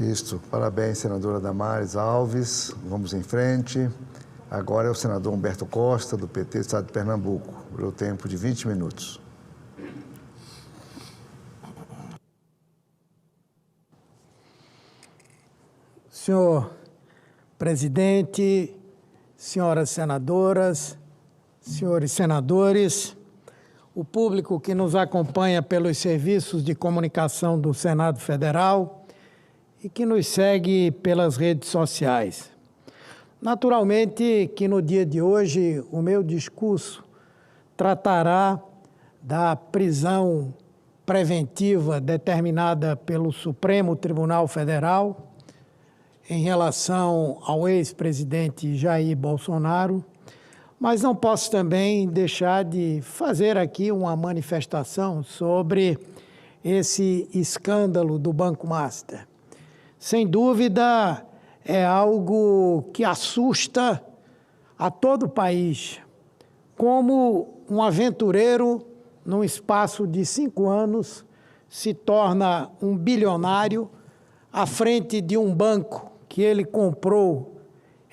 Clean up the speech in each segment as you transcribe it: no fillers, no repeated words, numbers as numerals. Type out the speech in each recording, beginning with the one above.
Visto. Parabéns, senadora Damares Alves. Vamos em frente. Agora é o senador Humberto Costa, do PT do Estado de Pernambuco. Por tempo de 20 minutos. Senhor presidente, senhoras senadoras, senhores senadores, o público que nos acompanha pelos serviços de comunicação do Senado Federal e que nos segue pelas redes sociais. Naturalmente que no dia de hoje o meu discurso tratará da prisão preventiva determinada pelo Supremo Tribunal Federal em relação ao ex-presidente Jair Bolsonaro, mas não posso também deixar de fazer aqui uma manifestação sobre esse escândalo do Banco Master. Sem dúvida, é algo que assusta a todo o país, como um aventureiro, num espaço de 5 anos, se torna um bilionário à frente de um banco que ele comprou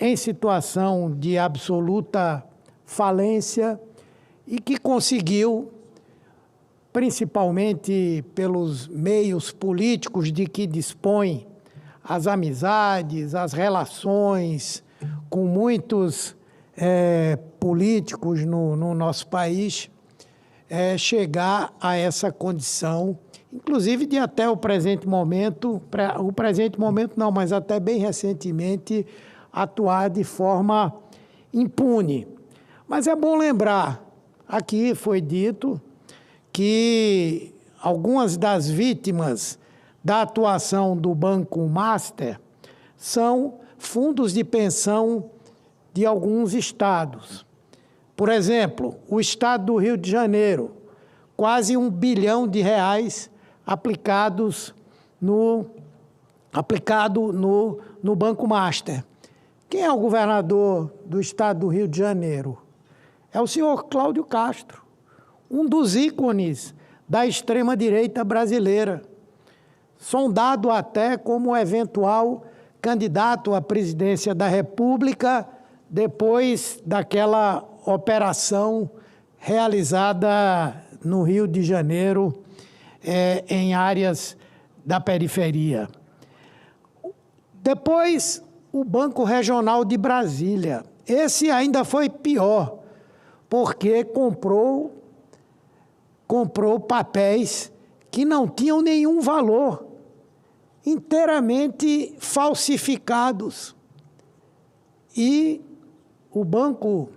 em situação de absoluta falência e que conseguiu, principalmente pelos meios políticos de que dispõe, as amizades, as relações com muitos políticos no nosso país, chegar a essa condição, inclusive de até o presente momento não, mas até bem recentemente, atuar de forma impune. Mas é bom lembrar, aqui foi dito que algumas das vítimas da atuação do Banco Master são fundos de pensão de alguns estados. Por exemplo, o estado do Rio de Janeiro, quase R$1 bilhão aplicado no Banco Master. Quem é o governador do estado do Rio de Janeiro? É o senhor Cláudio Castro, um dos ícones da extrema-direita brasileira, sondado até como eventual candidato à presidência da República depois daquela operação realizada no Rio de Janeiro, em áreas da periferia. Depois, o Banco Regional de Brasília. Esse ainda foi pior, porque comprou papéis que não tinham nenhum valor, inteiramente falsificados. E o Banco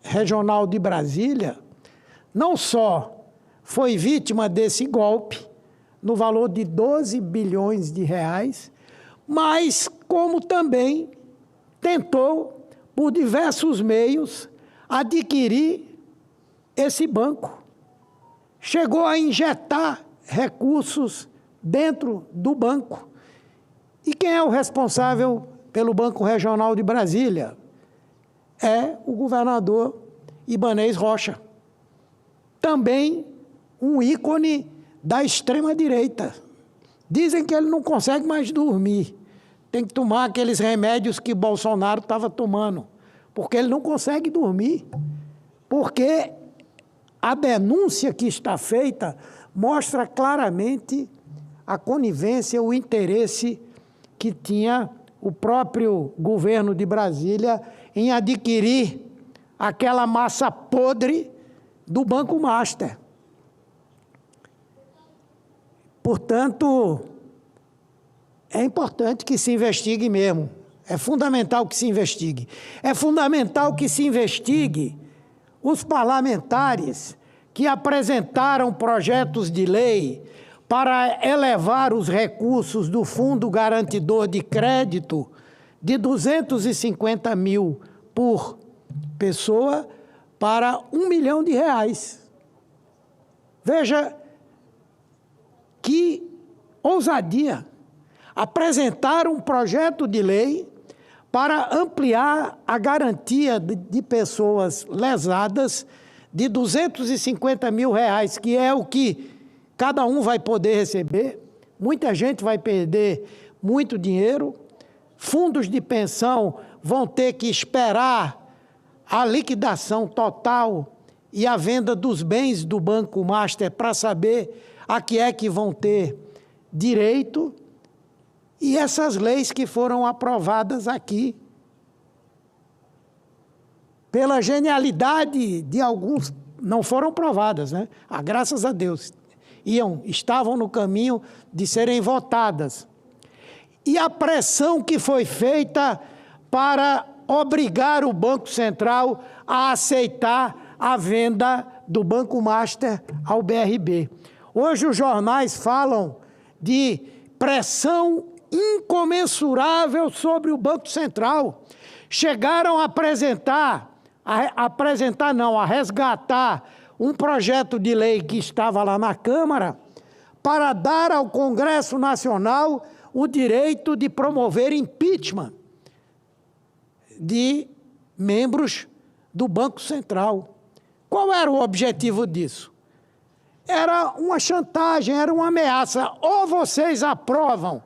Regional de Brasília não só foi vítima desse golpe, no valor de R$12 bilhões, mas como também tentou, por diversos meios, adquirir esse banco. Chegou a injetar recursos dentro do banco. E quem é o responsável pelo Banco Regional de Brasília? É o governador Ibanez Rocha. Também um ícone da extrema-direita. Dizem que ele não consegue mais dormir. Tem que tomar aqueles remédios que Bolsonaro estava tomando, porque ele não consegue dormir. Porque a denúncia que está feita mostra claramente a conivência, o interesse que tinha o próprio governo de Brasília em adquirir aquela massa podre do Banco Master. Portanto, é importante que se investigue mesmo. É fundamental que se investigue. É fundamental que se investigue os parlamentares que apresentaram projetos de lei para elevar os recursos do Fundo Garantidor de Crédito de 250 mil por pessoa para R$1 milhão. Veja que ousadia! Apresentar um projeto de lei para ampliar a garantia de pessoas lesadas de R$250 mil, que é o que cada um vai poder receber, muita gente vai perder muito dinheiro, fundos de pensão vão ter que esperar a liquidação total e a venda dos bens do Banco Master para saber a que é que vão ter direito, e essas leis que foram aprovadas aqui, pela genialidade de alguns, não foram aprovadas, né? Graças a Deus, estavam no caminho de serem votadas. E a pressão que foi feita para obrigar o Banco Central a aceitar a venda do Banco Master ao BRB. Hoje os jornais falam de pressão incomensurável sobre o Banco Central. Chegaram a resgatar um projeto de lei que estava lá na Câmara para dar ao Congresso Nacional o direito de promover impeachment de membros do Banco Central. Qual era o objetivo disso? Era uma chantagem, era uma ameaça. Ou vocês aprovam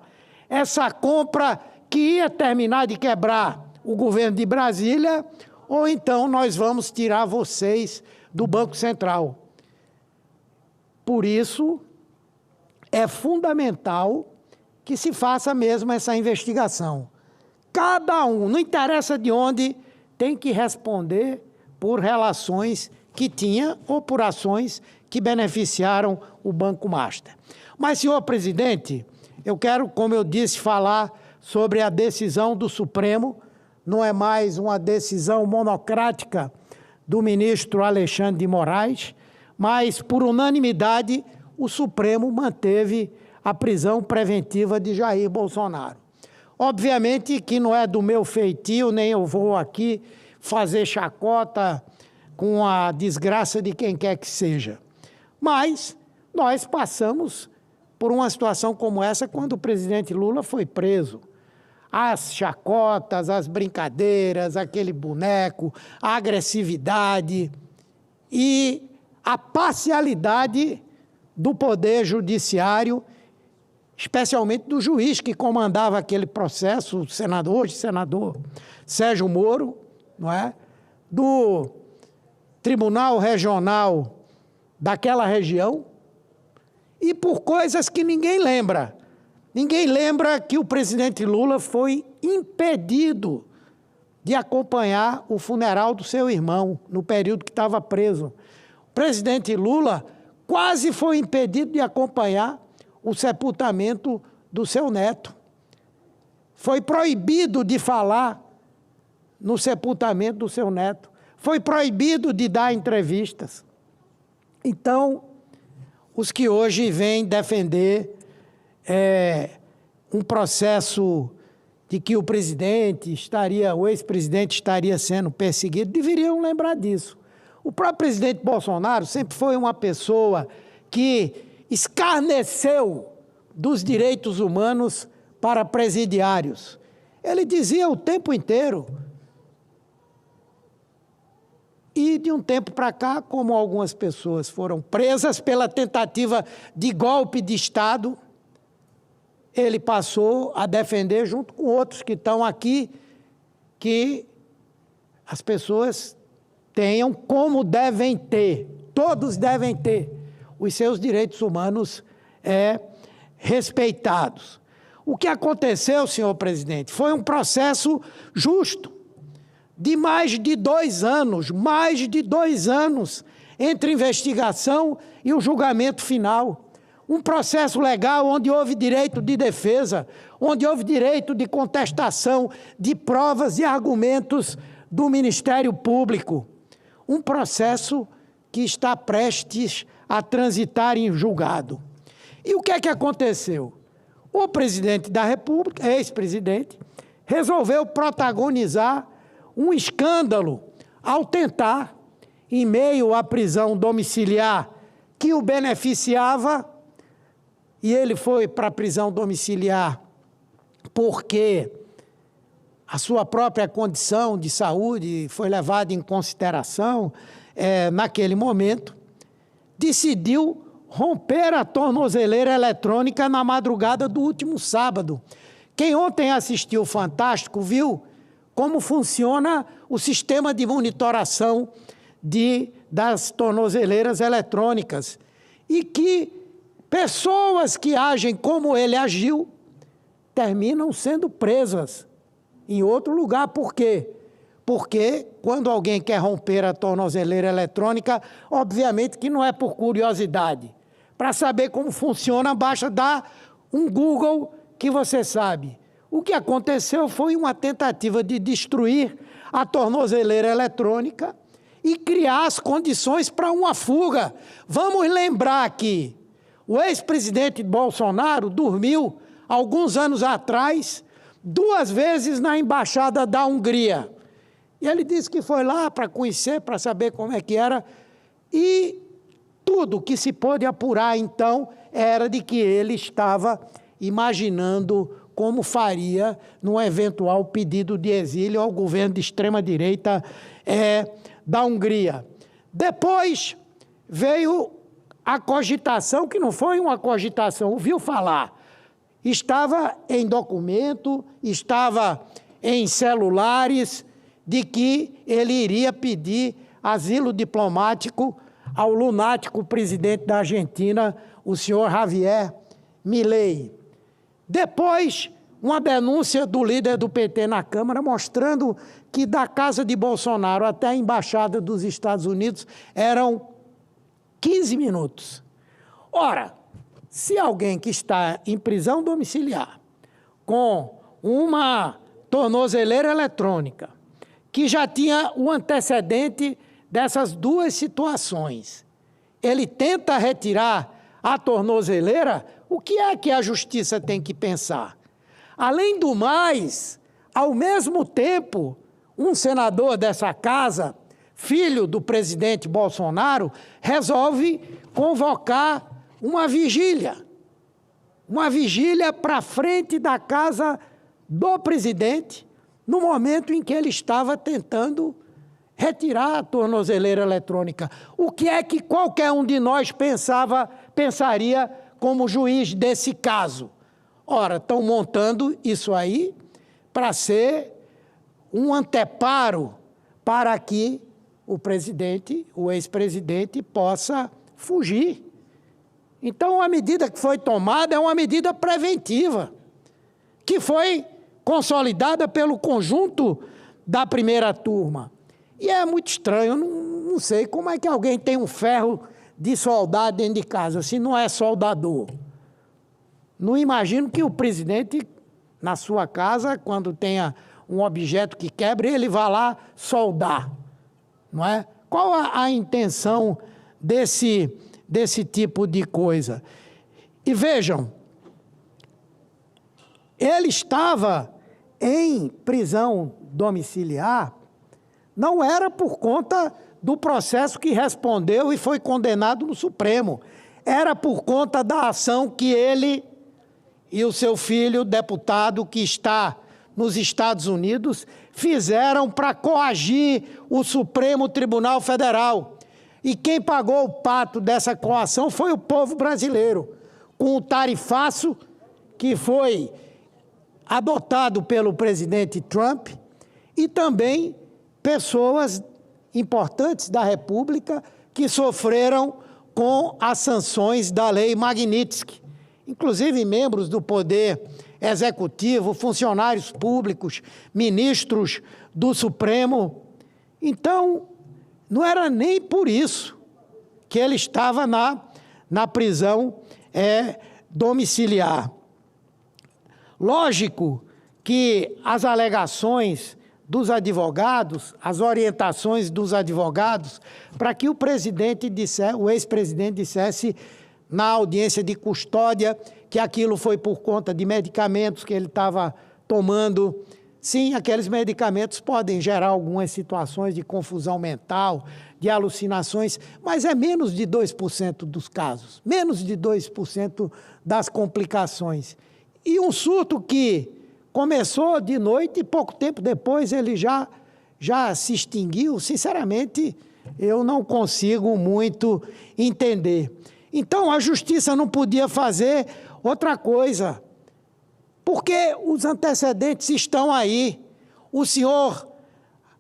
essa compra que ia terminar de quebrar o governo de Brasília, ou então nós vamos tirar vocês do Banco Central. Por isso, é fundamental que se faça mesmo essa investigação. Cada um, não interessa de onde, tem que responder por relações que tinha ou por ações que beneficiaram o Banco Master. Mas, senhor presidente, eu quero, como eu disse, falar sobre a decisão do Supremo. Não é mais uma decisão monocrática do ministro Alexandre de Moraes, mas, por unanimidade, o Supremo manteve a prisão preventiva de Jair Bolsonaro. Obviamente que não é do meu feitio, nem eu vou aqui fazer chacota com a desgraça de quem quer que seja. Mas nós passamos por uma situação como essa quando o presidente Lula foi preso. As chacotas, as brincadeiras, aquele boneco, a agressividade e a parcialidade do Poder Judiciário, especialmente do juiz que comandava aquele processo, o senador Sérgio Moro, não é? Do Tribunal Regional daquela região, e por coisas que ninguém lembra. Ninguém lembra que o presidente Lula foi impedido de acompanhar o funeral do seu irmão, no período que estava preso. O presidente Lula quase foi impedido de acompanhar o sepultamento do seu neto. Foi proibido de falar no sepultamento do seu neto. Foi proibido de dar entrevistas. Então, os que hoje vêm defender um processo de que o ex-presidente estaria sendo perseguido, deveriam lembrar disso. O próprio presidente Bolsonaro sempre foi uma pessoa que escarneceu dos direitos humanos para presidiários. Ele dizia o tempo inteiro. E de um tempo para cá, como algumas pessoas foram presas pela tentativa de golpe de Estado, ele passou a defender, junto com outros que estão aqui, que as pessoas tenham como devem ter, todos devem ter, os seus direitos humanos respeitados. O que aconteceu, senhor presidente, foi um processo justo, de mais de 2 anos, entre investigação e o julgamento final. Um processo legal onde houve direito de defesa, onde houve direito de contestação de provas e argumentos do Ministério Público. Um processo que está prestes a transitar em julgado. E o que é que aconteceu? O presidente da República, ex-presidente, resolveu protagonizar um escândalo ao tentar, em meio à prisão domiciliar que o beneficiava, e ele foi para a prisão domiciliar porque a sua própria condição de saúde foi levada em consideração naquele momento, decidiu romper a tornozeleira eletrônica na madrugada do último sábado. Quem ontem assistiu o Fantástico viu como funciona o sistema de monitoração das tornozeleiras eletrônicas e que pessoas que agem como ele agiu terminam sendo presas em outro lugar. Por quê? Porque quando alguém quer romper a tornozeleira eletrônica, obviamente que não é por curiosidade. Para saber como funciona, basta dar um Google que você sabe. O que aconteceu foi uma tentativa de destruir a tornozeleira eletrônica e criar as condições para uma fuga. Vamos lembrar que o ex-presidente Bolsonaro dormiu, alguns anos atrás, 2 vezes na Embaixada da Hungria. E ele disse que foi lá para conhecer, para saber como é que era, e tudo que se pôde apurar, então, era de que ele estava imaginando como faria num eventual pedido de exílio ao governo de extrema-direita da Hungria. Depois veio a cogitação, que não foi uma cogitação, ouviu falar. Estava em documento, estava em celulares, de que ele iria pedir asilo diplomático ao lunático presidente da Argentina, o senhor Javier Milei. Depois, uma denúncia do líder do PT na Câmara mostrando que da casa de Bolsonaro até a Embaixada dos Estados Unidos eram 15 minutos. Ora, se alguém que está em prisão domiciliar com uma tornozeleira eletrônica, que já tinha o antecedente dessas 2 situações, ele tenta retirar a tornozeleira, o que é que a justiça tem que pensar? Além do mais, ao mesmo tempo, um senador dessa casa, filho do presidente Bolsonaro, resolve convocar uma vigília para frente da casa do presidente, no momento em que ele estava tentando retirar a tornozeleira eletrônica. O que é que qualquer um de nós pensaria como juiz desse caso? Ora, estão montando isso aí para ser um anteparo para que o ex-presidente possa fugir. Então, a medida que foi tomada é uma medida preventiva, que foi consolidada pelo conjunto da primeira turma. E é muito estranho, eu não sei como é que alguém tem um ferro de soldar dentro de casa, se não é soldador. Não imagino que o presidente, na sua casa, quando tenha um objeto que quebre, ele vá lá soldar, não é? Qual a intenção desse tipo de coisa? E vejam, ele estava em prisão domiciliar, não era por conta do processo que respondeu e foi condenado no Supremo, era por conta da ação que ele e o seu filho, deputado que está nos Estados Unidos, fizeram para coagir o Supremo Tribunal Federal. E quem pagou o pato dessa coação foi o povo brasileiro, com o tarifaço que foi adotado pelo presidente Trump e também pessoas importantes da República que sofreram com as sanções da Lei Magnitsky, inclusive membros do Poder Executivo, funcionários públicos, ministros do Supremo. Então, não era nem por isso que ele estava na prisão domiciliar. Lógico que as alegações dos advogados, as orientações dos advogados, para que o ex-presidente dissesse na audiência de custódia que aquilo foi por conta de medicamentos que ele estava tomando. Sim, aqueles medicamentos podem gerar algumas situações de confusão mental, de alucinações, mas é menos de 2% dos casos, menos de 2% das complicações. E um surto que começou de noite e pouco tempo depois ele já se extinguiu, sinceramente, eu não consigo muito entender. Então, a justiça não podia fazer outra coisa, porque os antecedentes estão aí. O senhor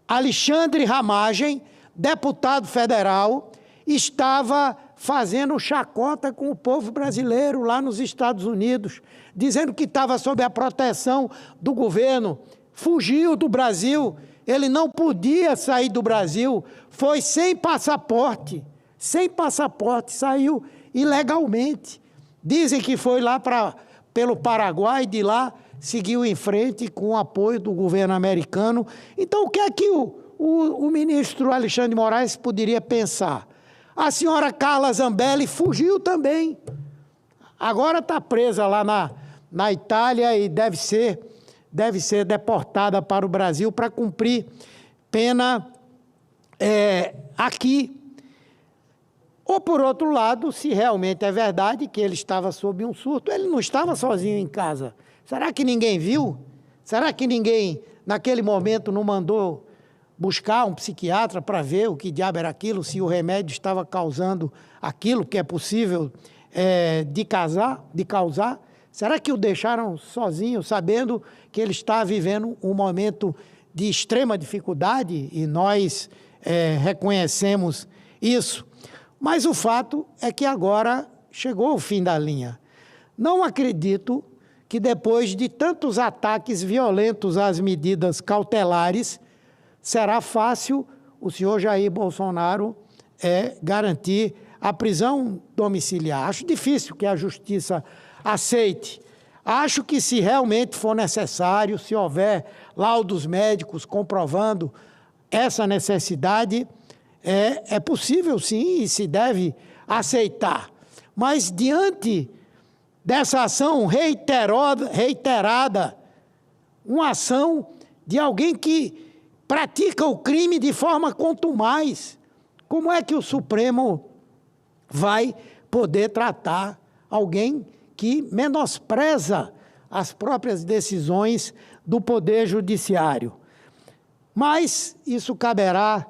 Alexandre Ramagem, deputado federal, estava fazendo chacota com o povo brasileiro lá nos Estados Unidos, dizendo que estava sob a proteção do governo, fugiu do Brasil, ele não podia sair do Brasil, foi sem passaporte, saiu ilegalmente. Dizem que foi lá pelo Paraguai, de lá seguiu em frente com o apoio do governo americano. Então, o que é que o ministro Alexandre de Moraes poderia pensar? A senhora Carla Zambelli fugiu também. Agora está presa lá na Itália e deve ser deportada para o Brasil para cumprir pena aqui. Ou, por outro lado, se realmente é verdade que ele estava sob um surto, ele não estava sozinho em casa. Será que ninguém viu? Será que ninguém, naquele momento, não mandou buscar um psiquiatra para ver o que diabo era aquilo, se o remédio estava causando aquilo que é possível de causar? Será que o deixaram sozinho, sabendo que ele está vivendo um momento de extrema dificuldade? E nós reconhecemos isso. Mas o fato é que agora chegou o fim da linha. Não acredito que depois de tantos ataques violentos às medidas cautelares, será fácil o senhor Jair Bolsonaro garantir a prisão domiciliar. Acho difícil que a justiça aceite. Acho que, se realmente for necessário, se houver laudos médicos comprovando essa necessidade, é possível sim e se deve aceitar. Mas, diante dessa ação reiterada, uma ação de alguém que pratica o crime de forma contumaz, como é que o Supremo vai poder tratar alguém que menospreza as próprias decisões do Poder Judiciário? Mas isso caberá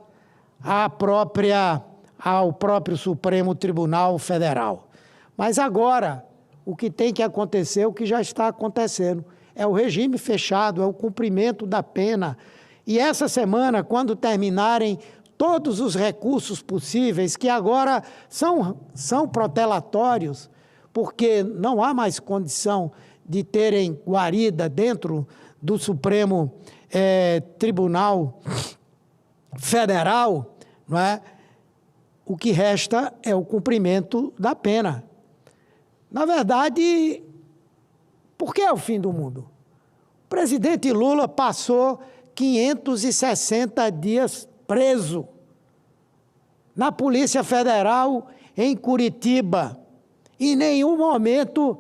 ao próprio Supremo Tribunal Federal. Mas agora, o que tem que acontecer, o que já está acontecendo, é o regime fechado, é o cumprimento da pena. E essa semana, quando terminarem todos os recursos possíveis, que agora são protelatórios, porque não há mais condição de terem guarida dentro do Supremo Tribunal Federal, não é? O que resta é o cumprimento da pena. Na verdade, por que é o fim do mundo? O presidente Lula passou 560 dias preso na Polícia Federal em Curitiba. Em nenhum momento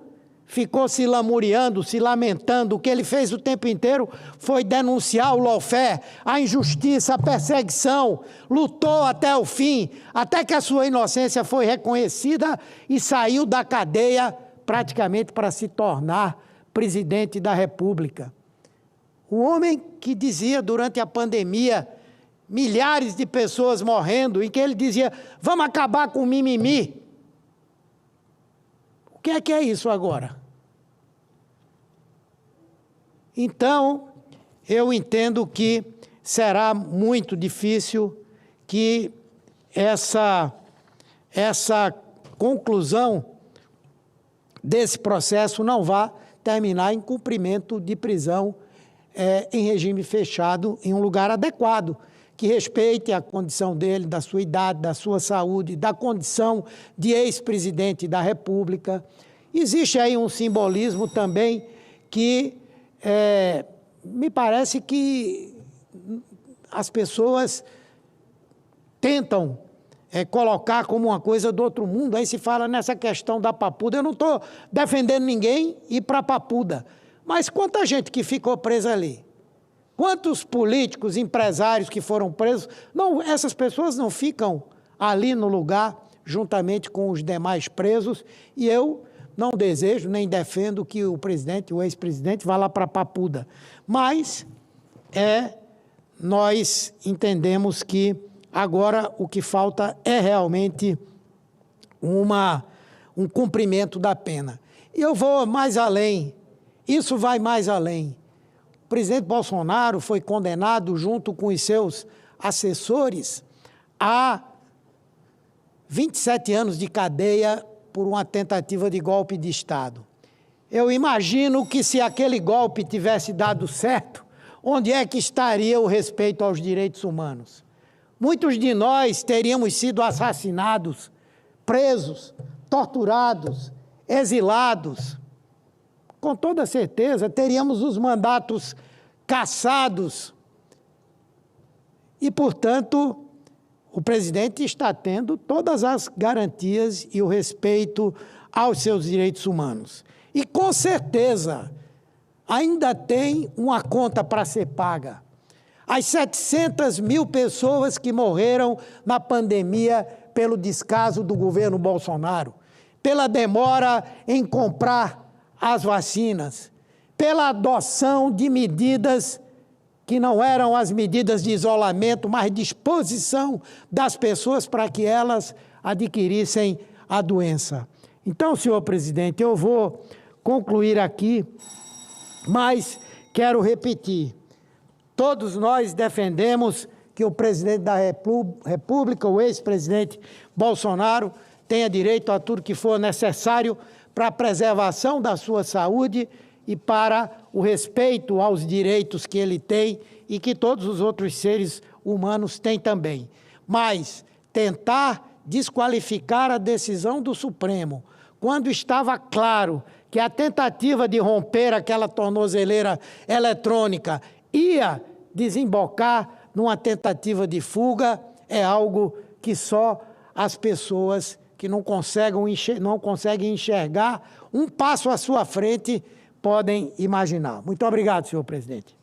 ficou se lamuriando, se lamentando. O que ele fez o tempo inteiro foi denunciar o lawfare, a injustiça, a perseguição, lutou até o fim, até que a sua inocência foi reconhecida e saiu da cadeia praticamente para se tornar presidente da República. O homem que dizia durante a pandemia, milhares de pessoas morrendo, em que ele dizia, vamos acabar com o mimimi. O que é isso agora? Então, eu entendo que será muito difícil que essa conclusão desse processo não vá terminar em cumprimento de prisão em regime fechado, em um lugar adequado, que respeite a condição dele, da sua idade, da sua saúde, da condição de ex-presidente da República. Existe aí um simbolismo também que me parece que as pessoas tentam colocar como uma coisa do outro mundo. Aí se fala nessa questão da Papuda. Eu não estou defendendo ninguém ir para a Papuda, mas quanta gente que ficou presa ali? Quantos políticos, empresários que foram presos? Não, essas pessoas não ficam ali no lugar, juntamente com os demais presos, e eu não desejo nem defendo que o presidente, o ex-presidente, vá lá para a Papuda. Mas nós entendemos que agora o que falta é realmente uma um cumprimento da pena. E eu vou mais além, isso vai mais além. O presidente Bolsonaro foi condenado, junto com os seus assessores, a 27 anos de cadeia por uma tentativa de golpe de Estado. Eu imagino que se aquele golpe tivesse dado certo, onde é que estaria o respeito aos direitos humanos? Muitos de nós teríamos sido assassinados, presos, torturados, exilados. Com toda certeza, teríamos os mandatos cassados. E, portanto, o presidente está tendo todas as garantias e o respeito aos seus direitos humanos. E, com certeza, ainda tem uma conta para ser paga. As 700 mil pessoas que morreram na pandemia pelo descaso do governo Bolsonaro, pela demora em comprar as vacinas, pela adoção de medidas que não eram as medidas de isolamento, mas de exposição das pessoas para que elas adquirissem a doença. Então, senhor presidente, eu vou concluir aqui, mas quero repetir. Todos nós defendemos que o presidente da República, o ex-presidente Bolsonaro, tenha direito a tudo que for necessário para a preservação da sua saúde e para o respeito aos direitos que ele tem e que todos os outros seres humanos têm também. Mas tentar desqualificar a decisão do Supremo, quando estava claro que a tentativa de romper aquela tornozeleira eletrônica ia desembocar numa tentativa de fuga, é algo que só as pessoas que não conseguem enxergar um passo à sua frente podem imaginar. Muito obrigado, senhor presidente.